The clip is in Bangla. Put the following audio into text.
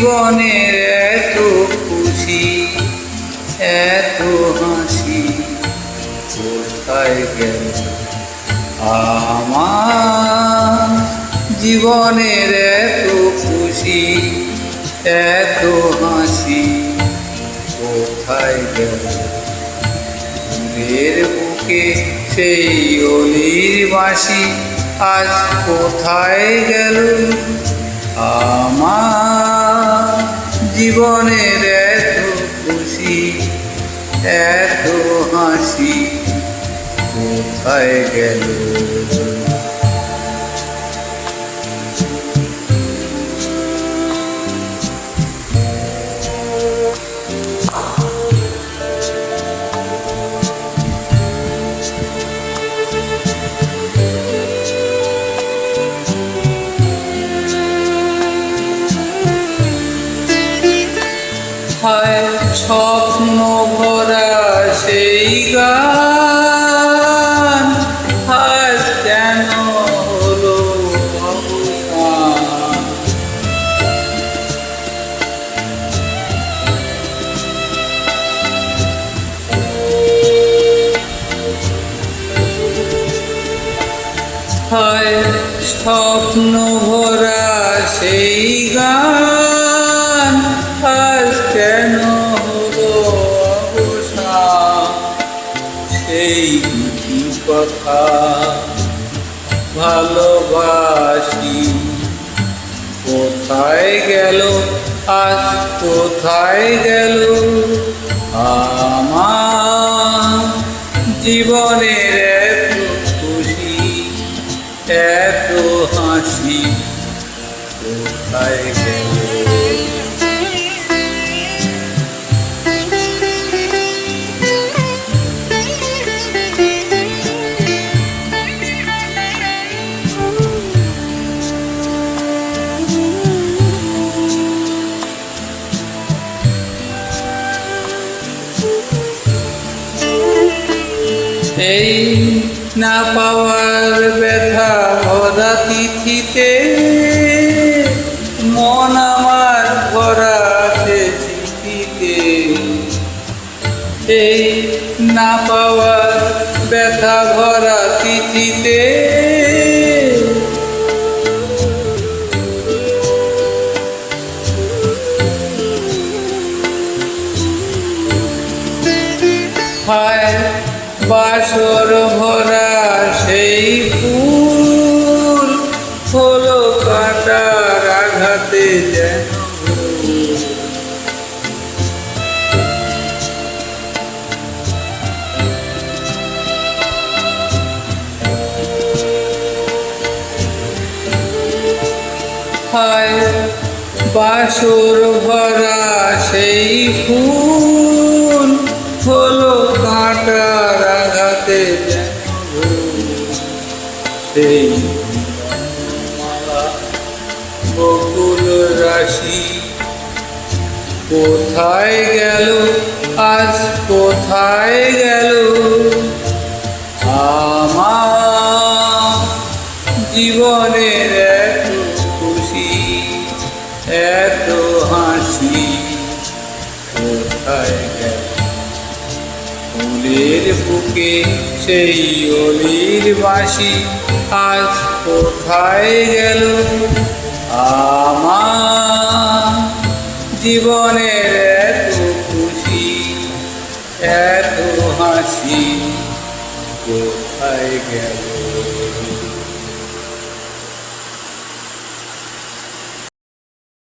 জীবনের এত খুশি এত হাসি কোথায় গেল আমার জীবনের এত খুশি এত হাসি কোথায় গেল ফুলের বুকে সেই অলির বাঁশি আজ কোথায় গেল আমার জীবনের এত খুশি এত হাসি কোথায় গেল হায় স্বপ্ন ভরা সেই গান আজ কেন হলো অবসান হায় স্বপ্ন ভরা সেই গান আজ কেন হলো অবসান সেই দুটি কথা ভালোবাসি কোথায় গেল আজ কোথায় গেল আমার জীবনের এত খুশি এত হাসি কোথায় গেল এই না পাওয়ার ব্যথা ভরা তিথিতে মন আমার ভরা আছে স্মৃতিতে এই না পাওয়ার ব্যথা ভরা তিথিতে হায় বাসর ভরা সেই ফুল হলো কাঁটার আঘাতে যেন হায় বাসর ভরা সেই ফুল হলো কাঁটার আঘাতে সেই বকুল রাশি কোথায় গেল আজ কোথায় গেল আমার জীবনের এত খুশি এত হাসি কোথায় গেল ফুলের বুকে সেই অলির বাঁশি আজ কোথায় গেল আমার জীবনের এত খুশি এত হাসি কোথায় গেল।